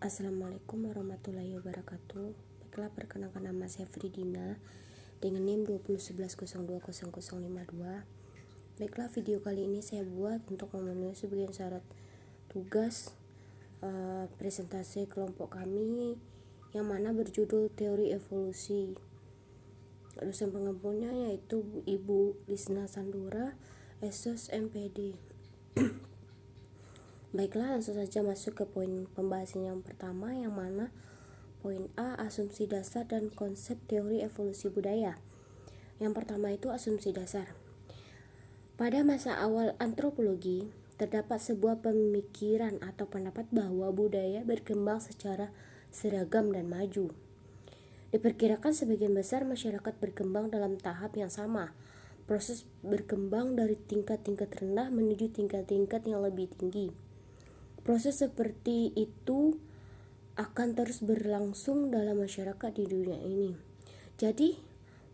Assalamualaikum warahmatullahi wabarakatuh. Baiklah, perkenalkan nama saya Fridina dengan NIM 2011020052. Baiklah, video kali ini saya buat untuk memenuhi sebagian syarat tugas presentasi kelompok kami yang mana berjudul teori evolusi. Dosen pengampunya yaitu Ibu Lisna Sandura, SOS MPD. Baiklah, langsung saja masuk ke poin pembahasan yang pertama, yang mana poin A, asumsi dasar dan konsep teori evolusi budaya. Yang pertama itu asumsi dasar. Pada masa awal antropologi, terdapat sebuah pemikiran atau pendapat bahwa budaya berkembang secara seragam dan maju. Diperkirakan sebagian besar masyarakat berkembang dalam tahap yang sama. Proses berkembang dari tingkat-tingkat rendah menuju tingkat-tingkat yang lebih tinggi. Proses seperti itu akan terus berlangsung dalam masyarakat di dunia ini. Jadi,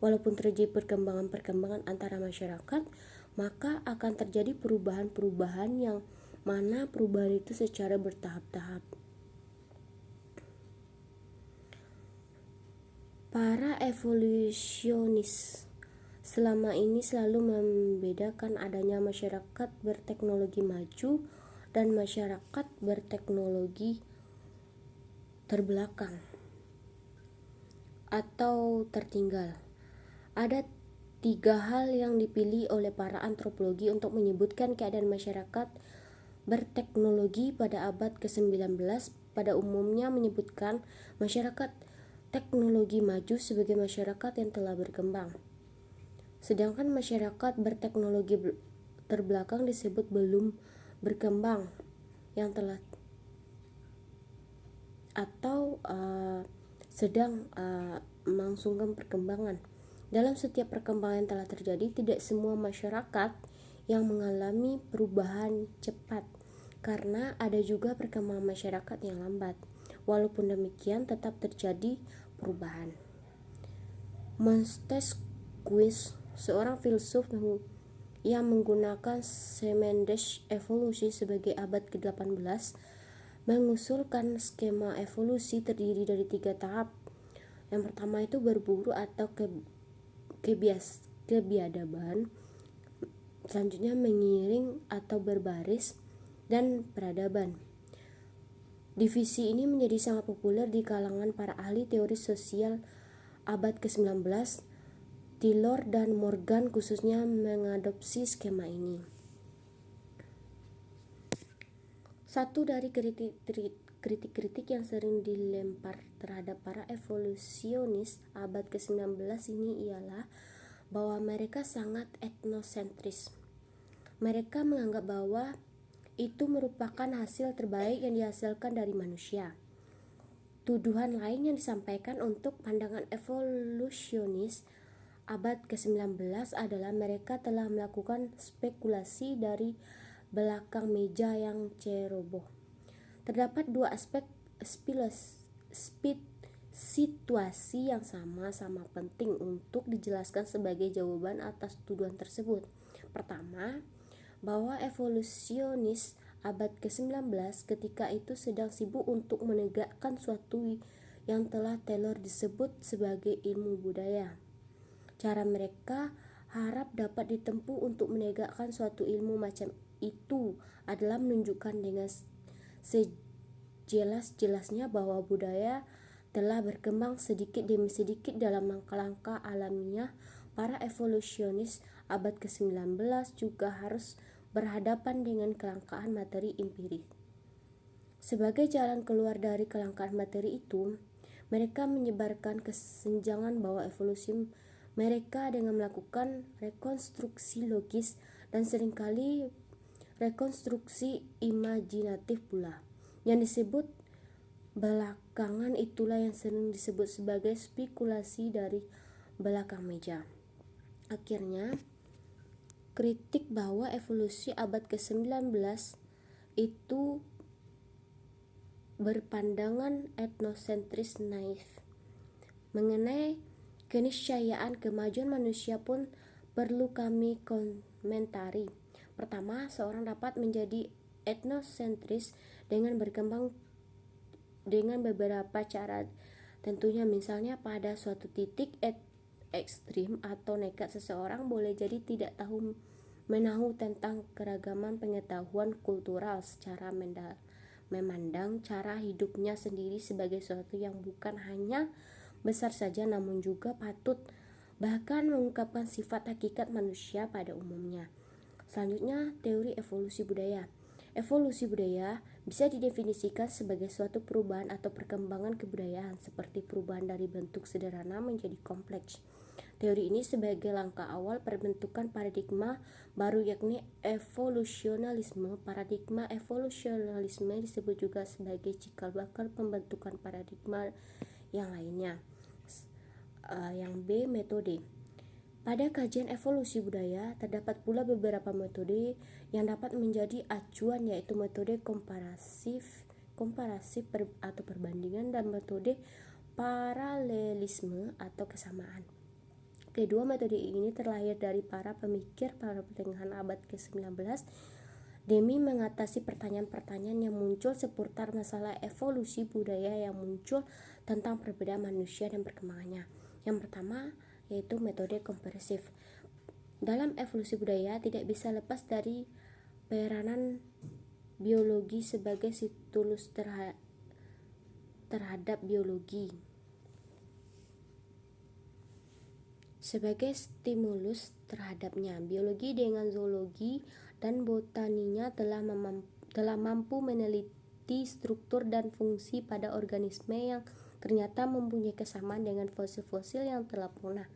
walaupun terjadi perkembangan-perkembangan antara masyarakat, maka akan terjadi perubahan-perubahan yang mana perubahan itu secara bertahap-tahap. Para evolusionis selama ini selalu membedakan adanya masyarakat berteknologi maju dan masyarakat berteknologi terbelakang atau tertinggal. Ada 3 hal yang dipilih oleh para antropologi untuk menyebutkan keadaan masyarakat berteknologi pada abad ke-19. Pada umumnya menyebutkan masyarakat teknologi maju sebagai masyarakat yang telah berkembang. Sedangkan masyarakat berteknologi terbelakang disebut belum berkembang yang telah atau sedang melangsungkan perkembangan. Dalam setiap perkembangan yang telah terjadi, tidak semua masyarakat yang mengalami perubahan cepat, karena ada juga perkembangan masyarakat yang lambat. Walaupun demikian, tetap terjadi perubahan. Montesquieu, seorang filsuf yang menggunakan semendes evolusi sebagai abad ke-18, mengusulkan skema evolusi terdiri dari 3 tahap. Yang pertama itu berburu atau kebiadaban, selanjutnya mengiring atau berbaris, dan peradaban. Divisi ini menjadi sangat populer di kalangan para ahli teori sosial abad ke-19. Taylor dan Morgan khususnya mengadopsi skema ini. Satu dari kritik-kritik yang sering dilempar terhadap para evolusionis abad ke-19 ini ialah bahwa mereka sangat etnosentris. Mereka menganggap bahwa itu merupakan hasil terbaik yang dihasilkan dari manusia. Tuduhan lain yang disampaikan untuk pandangan evolusionis abad ke-19 adalah mereka telah melakukan spekulasi dari belakang meja yang ceroboh. Terdapat 2 aspek situasi yang sama-sama penting untuk dijelaskan sebagai jawaban atas tuduhan tersebut. Pertama, bahwa evolusionis abad ke-19 ketika itu sedang sibuk untuk menegakkan suatu yang telah Taylor disebut sebagai ilmu budaya. Cara mereka harap dapat ditempuh untuk menegakkan suatu ilmu macam itu adalah menunjukkan dengan sejelas-jelasnya bahwa budaya telah berkembang sedikit demi sedikit dalam langkah-langkah alamiah. Para evolusionis abad ke-19 juga harus berhadapan dengan kelangkaan materi empiris. Sebagai jalan keluar dari kelangkaan materi itu, mereka menyebarkan kesenjangan bahwa evolusi mereka dengan melakukan rekonstruksi logis dan seringkali rekonstruksi imajinatif pula. Yang disebut belakangan itulah yang sering disebut sebagai spekulasi dari belakang meja. Akhirnya, kritik bahwa evolusi abad ke-19 itu berpandangan etnosentris naif. Mengenai keniscayaan kemajuan manusia pun perlu kami komentari. Pertama, seorang dapat menjadi etnosentris dengan dengan beberapa cara tentunya, misalnya pada suatu titik ekstrim atau nekat seseorang boleh jadi tidak tahu menahu tentang keragaman pengetahuan kultural secara memandang cara hidupnya sendiri sebagai sesuatu yang bukan hanya besar saja namun juga patut, bahkan mengungkapkan sifat hakikat manusia pada umumnya. Selanjutnya, teori evolusi budaya. Evolusi budaya bisa didefinisikan sebagai suatu perubahan atau perkembangan kebudayaan seperti perubahan dari bentuk sederhana menjadi kompleks. Teori ini sebagai langkah awal perbentukan paradigma baru yakni evolusionalisme. Paradigma evolusionalisme disebut juga sebagai cikal bakal pembentukan paradigma yang lainnya. Yang B, metode. Pada kajian evolusi budaya, terdapat pula beberapa metode yang dapat menjadi acuan, yaitu metode komparatif atau perbandingan dan metode paralelisme atau kesamaan. Kedua metode ini terlahir dari para pemikir pada pertengahan abad ke-19 demi mengatasi pertanyaan-pertanyaan yang muncul seputar masalah evolusi budaya yang muncul tentang perbedaan manusia dan perkembangannya. Yang pertama yaitu metode komparatif. Dalam evolusi budaya tidak bisa lepas dari peranan biologi sebagai stimulus terhadap biologi. Sebagai stimulus terhadapnya, biologi dengan zoologi dan botaninya telah mampu meneliti struktur dan fungsi pada organisme yang ternyata mempunyai kesamaan dengan fosil-fosil yang telah punah.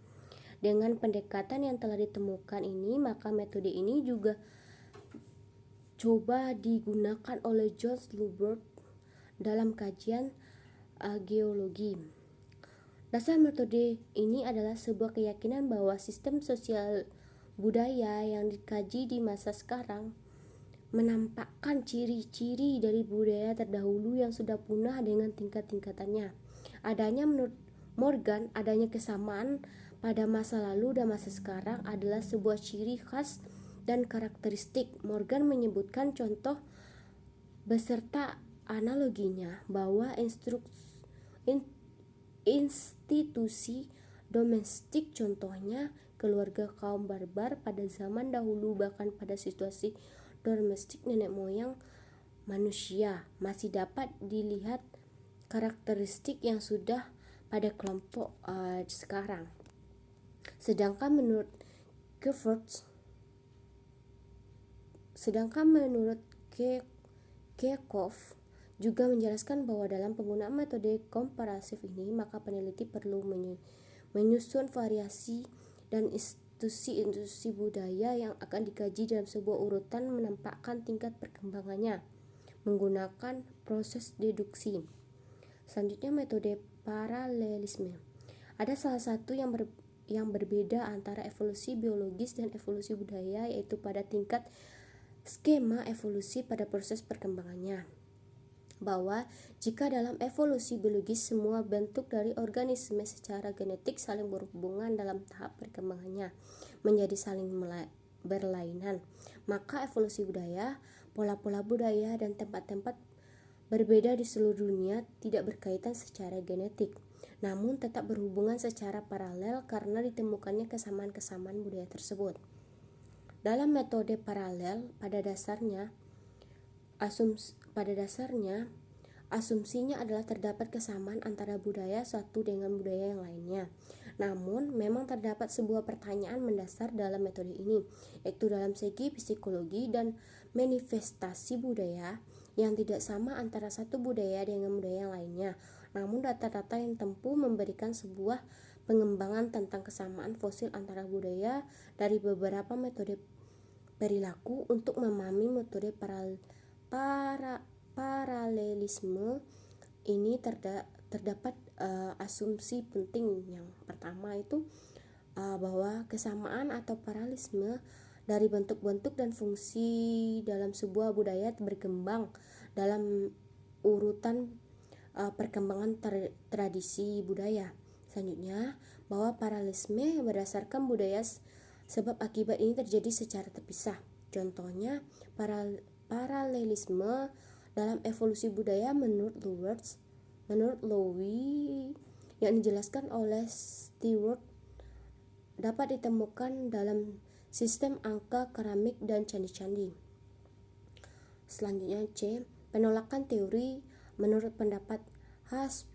Dengan pendekatan yang telah ditemukan ini, maka metode ini juga coba digunakan oleh John Lubbock dalam kajian geologi. Dasar metode ini adalah sebuah keyakinan bahwa sistem sosial budaya yang dikaji di masa sekarang menampakkan ciri-ciri dari budaya terdahulu yang sudah punah dengan tingkat-tingkatannya. Menurut Morgan, adanya kesamaan pada masa lalu dan masa sekarang adalah sebuah ciri khas dan karakteristik. Morgan menyebutkan contoh beserta analoginya bahwa institusi domestik, contohnya keluarga kaum barbar pada zaman dahulu, bahkan pada situasi domestik nenek moyang manusia, masih dapat dilihat karakteristik yang sudah pada kelompok sekarang. Sedangkan menurut Kekov juga menjelaskan bahwa dalam penggunaan metode komparatif ini, maka peneliti perlu menyusun variasi dan institusi budaya yang akan dikaji dalam sebuah urutan menampakkan tingkat perkembangannya menggunakan proses deduksi. Selanjutnya, metode paralelisme. Ada salah satu yang berbeda antara evolusi biologis dan evolusi budaya, yaitu pada tingkat skema evolusi pada proses perkembangannya. Bahwa jika dalam evolusi biologis semua bentuk dari organisme secara genetik saling berhubungan dalam tahap perkembangannya menjadi saling berlainan, maka evolusi budaya, pola-pola budaya dan tempat-tempat berbeda di seluruh dunia tidak berkaitan secara genetik, namun tetap berhubungan secara paralel karena ditemukannya kesamaan-kesamaan budaya tersebut. Dalam metode paralel, pada dasarnya asumsinya adalah terdapat kesamaan antara budaya satu dengan budaya yang lainnya. Namun, memang terdapat sebuah pertanyaan mendasar dalam metode ini, yaitu dalam segi psikologi dan manifestasi budaya yang tidak sama antara satu budaya dengan budaya yang lainnya. Namun, data-data yang ditempuh memberikan sebuah pengembangan tentang kesamaan fosil antara budaya dari beberapa metode perilaku. Untuk memahami metode paralelisme ini terdapat asumsi penting. Yang pertama itu bahwa kesamaan atau paralelisme dari bentuk-bentuk dan fungsi dalam sebuah budaya berkembang dalam urutan perkembangan tradisi budaya. Selanjutnya, bahwa paralelisme berdasarkan budaya, sebab akibat ini terjadi secara terpisah. Contohnya, paralelisme dalam evolusi budaya menurut Lubbock Menurut Lowy, yang dijelaskan oleh Stewart dapat ditemukan dalam sistem angka keramik dan candi-candi. Selanjutnya C. Penolakan teori menurut pendapat H.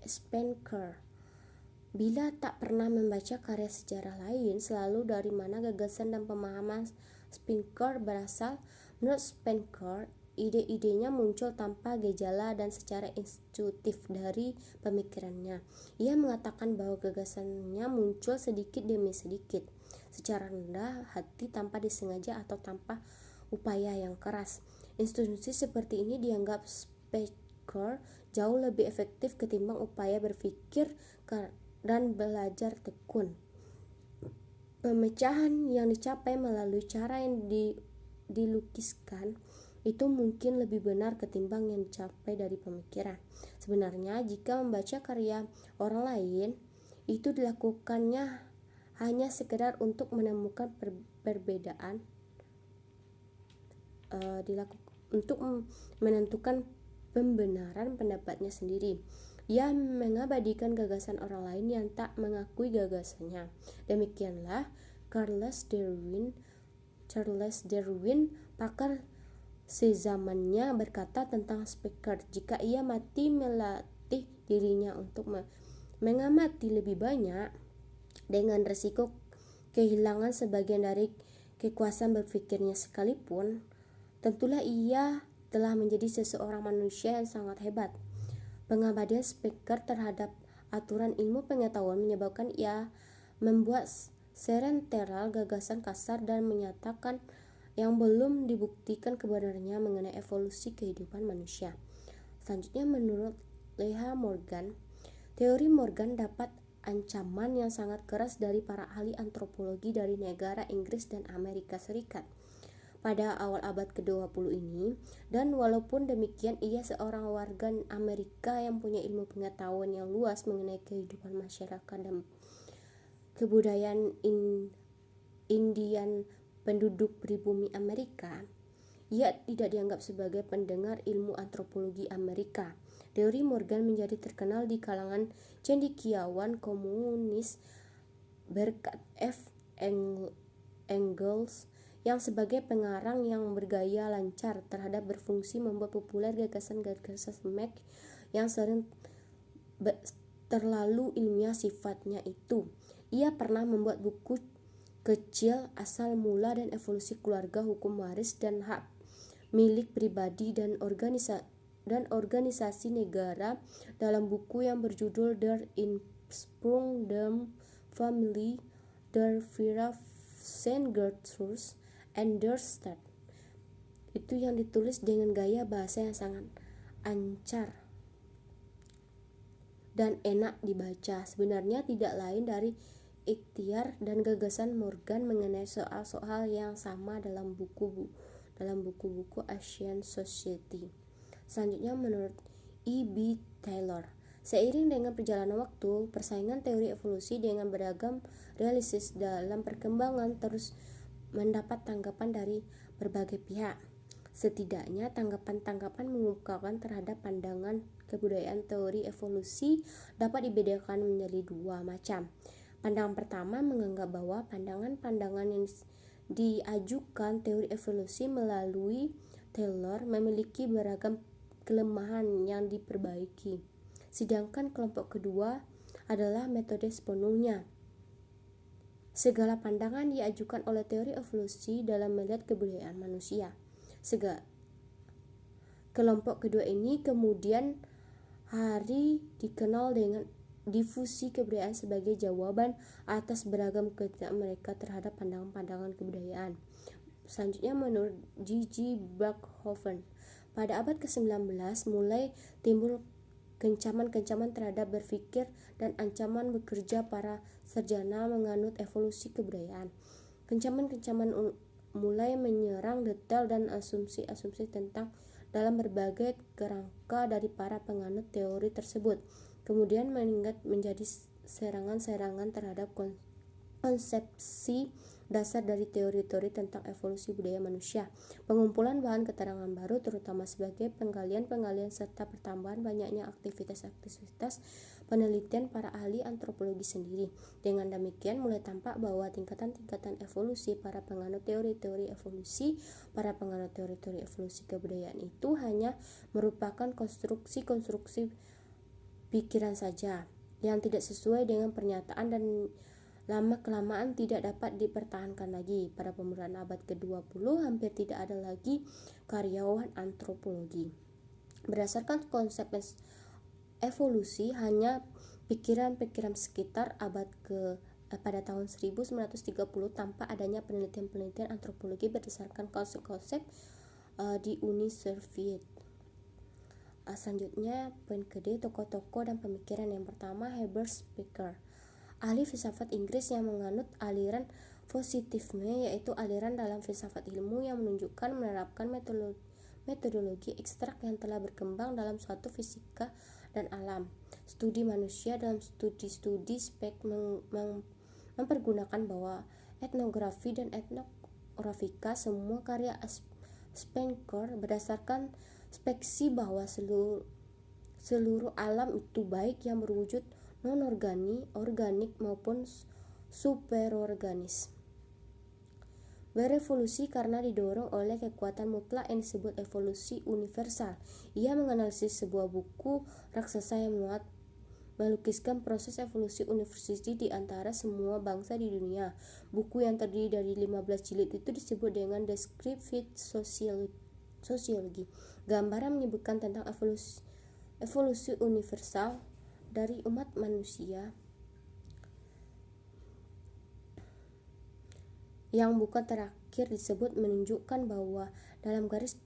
Spencer. Bila tak pernah membaca karya sejarah lain, selalu dari mana gagasan dan pemahaman Spencer berasal? Menurut Spencer, ide-idenya muncul tanpa gejala dan secara intuitif dari pemikirannya. Ia mengatakan bahwa gagasannya muncul sedikit demi sedikit, secara rendah hati tanpa disengaja atau tanpa upaya yang keras. Institusi seperti ini dianggap Spencer jauh lebih efektif ketimbang upaya berpikir dan belajar tekun. Pemecahan yang dicapai melalui cara yang dilukiskan itu mungkin lebih benar ketimbang yang dicapai dari pemikiran. Sebenarnya jika membaca karya orang lain itu dilakukannya hanya sekedar untuk menemukan perbedaan, untuk menentukan pembenaran pendapatnya sendiri. Ia mengabadikan gagasan orang lain yang tak mengakui gagasannya. Demikianlah Charles Darwin, pakar sezamannya, berkata tentang Spencer, jika ia mati melatih dirinya untuk mengamati lebih banyak dengan resiko kehilangan sebagian dari kekuasaan berpikirnya sekalipun, tentulah ia telah menjadi seseorang manusia yang sangat hebat. Pengabdian Spencer terhadap aturan ilmu pengetahuan menyebabkan ia membuat serenteral gagasan kasar dan menyatakan yang belum dibuktikan kebenarannya mengenai evolusi kehidupan manusia. Selanjutnya, menurut Leah Morgan, teori Morgan dapat ancaman yang sangat keras dari para ahli antropologi dari negara Inggris dan Amerika Serikat pada awal abad ke-20 ini, dan walaupun demikian ia seorang warga Amerika yang punya ilmu pengetahuan yang luas mengenai kehidupan masyarakat dan kebudayaan Indian penduduk pribumi Amerika, ia tidak dianggap sebagai pendengar ilmu antropologi Amerika. Teori Morgan menjadi terkenal di kalangan cendekiawan komunis berkat F. Engels yang sebagai pengarang yang bergaya lancar terhadap berfungsi membuat populer gagasan-gagasan Marx yang sering terlalu ilmiah sifatnya itu. Ia pernah membuat buku kecil asal mula dan evolusi keluarga, hukum waris dan hak milik pribadi dan organisasi negara dalam buku yang berjudul Der Ursprung der Familie, der Verfassungsgesetz and der Staat. Itu yang ditulis dengan gaya bahasa yang sangat ancar dan enak dibaca. Sebenarnya tidak lain dari ikhtiar dan gagasan Morgan mengenai soal-soal yang sama dalam buku-buku Asian Society. Selanjutnya, menurut E.B. Taylor, seiring dengan perjalanan waktu, persaingan teori evolusi dengan beragam realisis dalam perkembangan terus mendapat tanggapan dari berbagai pihak. Setidaknya tanggapan-tanggapan mengungkapkan terhadap pandangan kebudayaan teori evolusi dapat dibedakan menjadi dua macam. Pandangan pertama menganggap bahwa pandangan-pandangan yang diajukan teori evolusi melalui Taylor memiliki beragam kelemahan yang diperbaiki. Sedangkan kelompok kedua adalah metode sepenuhnya. Segala pandangan diajukan oleh teori evolusi dalam melihat kebudayaan manusia. Kelompok kedua ini kemudian hari dikenal dengan difusi kebudayaan sebagai jawaban atas beragam ketidakpahaman mereka terhadap pandangan-pandangan kebudayaan. Selanjutnya, menurut G.G. Backhoven, pada abad ke-19 mulai timbul kencaman-kencaman terhadap berpikir dan ancaman bekerja para sarjana menganut evolusi kebudayaan. Kencaman-kencaman mulai menyerang detail dan asumsi-asumsi tentang dalam berbagai kerangka dari para penganut teori tersebut. Kemudian meningkat menjadi serangan-serangan terhadap konsepsi dasar dari teori-teori tentang evolusi budaya manusia. Pengumpulan bahan keterangan baru terutama sebagai penggalian-penggalian serta pertambahan banyaknya aktivitas-aktivitas penelitian para ahli antropologi sendiri. Dengan demikian mulai tampak bahwa tingkatan-tingkatan evolusi para penganut teori-teori evolusi kebudayaan itu hanya merupakan konstruksi-konstruksi pikiran saja yang tidak sesuai dengan pernyataan dan lama-kelamaan tidak dapat dipertahankan lagi. Pada permulaan abad ke-20 hampir tidak ada lagi karyawan antropologi. Berdasarkan konsep evolusi, hanya pikiran-pikiran sekitar pada tahun 1930 tanpa adanya penelitian-penelitian antropologi berdasarkan konsep-konsep di Uni Soviet. Selanjutnya, poin kedua, tokoh-tokoh dan pemikiran. Yang pertama, Herbert Spencer, ahli filsafat Inggris yang menganut aliran positivisme, yaitu aliran dalam filsafat ilmu yang menunjukkan menerapkan metodologi ekstrak yang telah berkembang dalam suatu fisika dan alam. Studi manusia dalam studi-studi mempergunakan bahwa etnografi dan etnografika, semua karya Spencer berdasarkan speksi bahwa seluruh alam itu baik yang berwujud non-organik maupun superorganis berevolusi karena didorong oleh kekuatan mutlak yang disebut evolusi universal. Ia menganalisis sebuah buku raksasa yang melukiskan proses evolusi universal di antara semua bangsa di dunia. Buku yang terdiri dari 15 jilid itu disebut dengan Descriptive Sociology. Gambaran menyebutkan tentang evolusi universal dari umat manusia yang bukan terakhir disebut menunjukkan bahwa dalam garis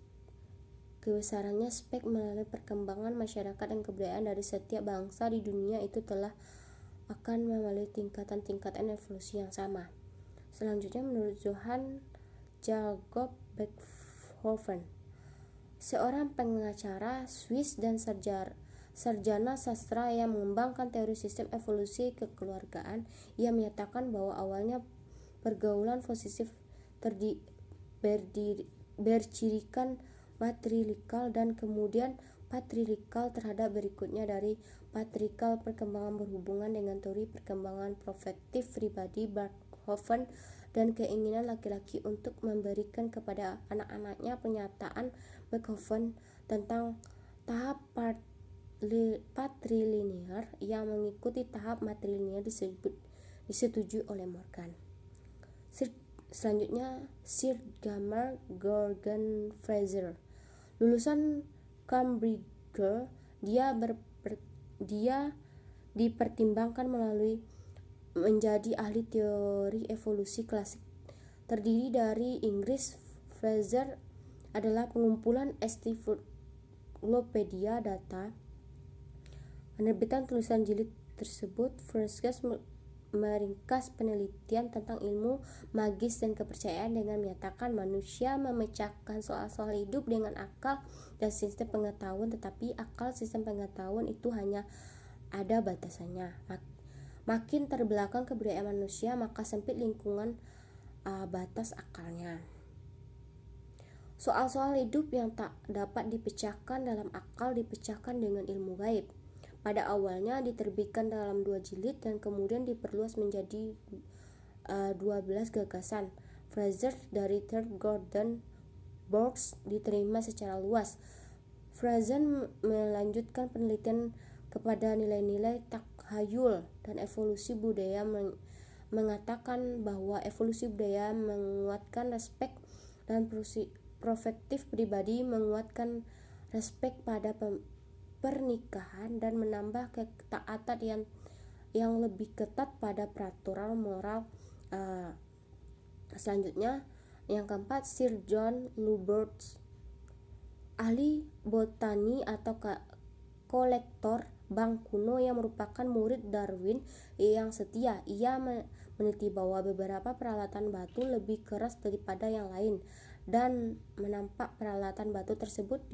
kebesarannya melalui perkembangan masyarakat dan kebudayaan dari setiap bangsa di dunia itu telah akan melalui tingkatan-tingkatan evolusi yang sama. Selanjutnya, menurut Johann Jakob Beckhoven, seorang pengacara Swiss dan sarjana sastra yang mengembangkan teori sistem evolusi kekeluargaan, ia menyatakan bahwa awalnya pergaulan posesif bercirikan matrilikal dan kemudian patrilikal terhadap berikutnya dari patrilikal perkembangan berhubungan dengan teori perkembangan profektif pribadi Beckhoven dan keinginan laki-laki untuk memberikan kepada anak-anaknya. Pernyataan Beckhoven tentang tahap patrilinear yang mengikuti tahap matrilinear disetujui oleh Morgan. Selanjutnya, Sir Gammer Gordon Fraser, lulusan Cambridge. Dia dipertimbangkan menjadi ahli teori evolusi klasik. Terdiri dari Inggris, Fraser adalah pengumpulan Encyclopedia Data. Penerbitan tulisan jilid tersebut, Fraser meringkas penelitian tentang ilmu magis dan kepercayaan dengan menyatakan manusia memecahkan soal-soal hidup dengan akal dan sistem pengetahuan, tetapi akal sistem pengetahuan itu hanya ada batasannya. Makin terbelakang kebudayaan manusia, maka sempit lingkungan batas akalnya. Soal-soal hidup yang tak dapat dipecahkan dalam akal dipecahkan dengan ilmu gaib. Pada awalnya diterbitkan dalam 2 jilid dan kemudian diperluas menjadi 12 gagasan. Fraser dari Third Gordon Borks diterima secara luas. Fraser melanjutkan penelitian kepada nilai-nilai takhayul dan evolusi budaya, mengatakan bahwa evolusi budaya menguatkan respek dan profektif pribadi, menguatkan respek pada pernikahan dan menambah ketaatan yang lebih ketat pada peraturan moral. Selanjutnya, yang keempat, Sir John Lubbock, ahli botani atau kolektor bank kuno yang merupakan murid Darwin yang setia. Ia meneliti bahwa beberapa peralatan batu lebih keras daripada yang lain dan menampak peralatan batu tersebut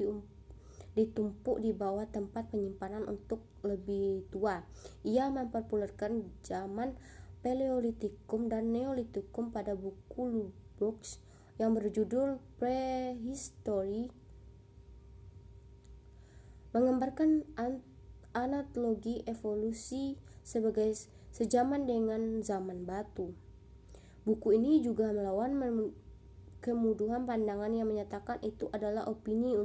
ditumpuk di bawah tempat penyimpanan untuk lebih tua. Ia mempopulerkan zaman Paleolitikum dan Neolitikum pada buku Lubbock yang berjudul Prehistory, menggambarkan analogi evolusi sebagai sejaman dengan zaman batu. Buku ini juga melawan kemudahan pandangan yang menyatakan itu adalah opini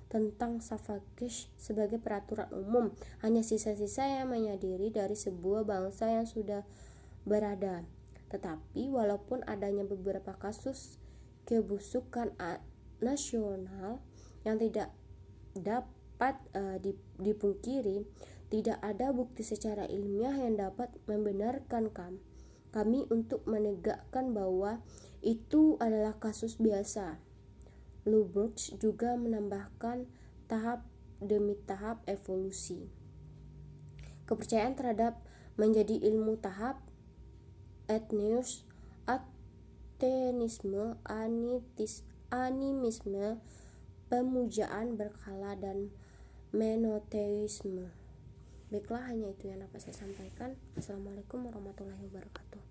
tentang Savage sebagai peraturan umum, hanya sisa-sisa yang menyadari dari sebuah bangsa yang sudah berada. Tetapi walaupun adanya beberapa kasus kebusukan nasional yang tidak dapat dipungkiri, tidak ada bukti secara ilmiah yang dapat membenarkan kami untuk menegakkan bahwa itu adalah kasus biasa. Lubbock juga menambahkan tahap demi tahap evolusi. Kepercayaan terhadap menjadi ilmu tahap etneus, ateisme, animisme, pemujaan berkala, dan monoteisme. Baiklah, hanya itu yang dapat saya sampaikan. Assalamualaikum warahmatullahi wabarakatuh.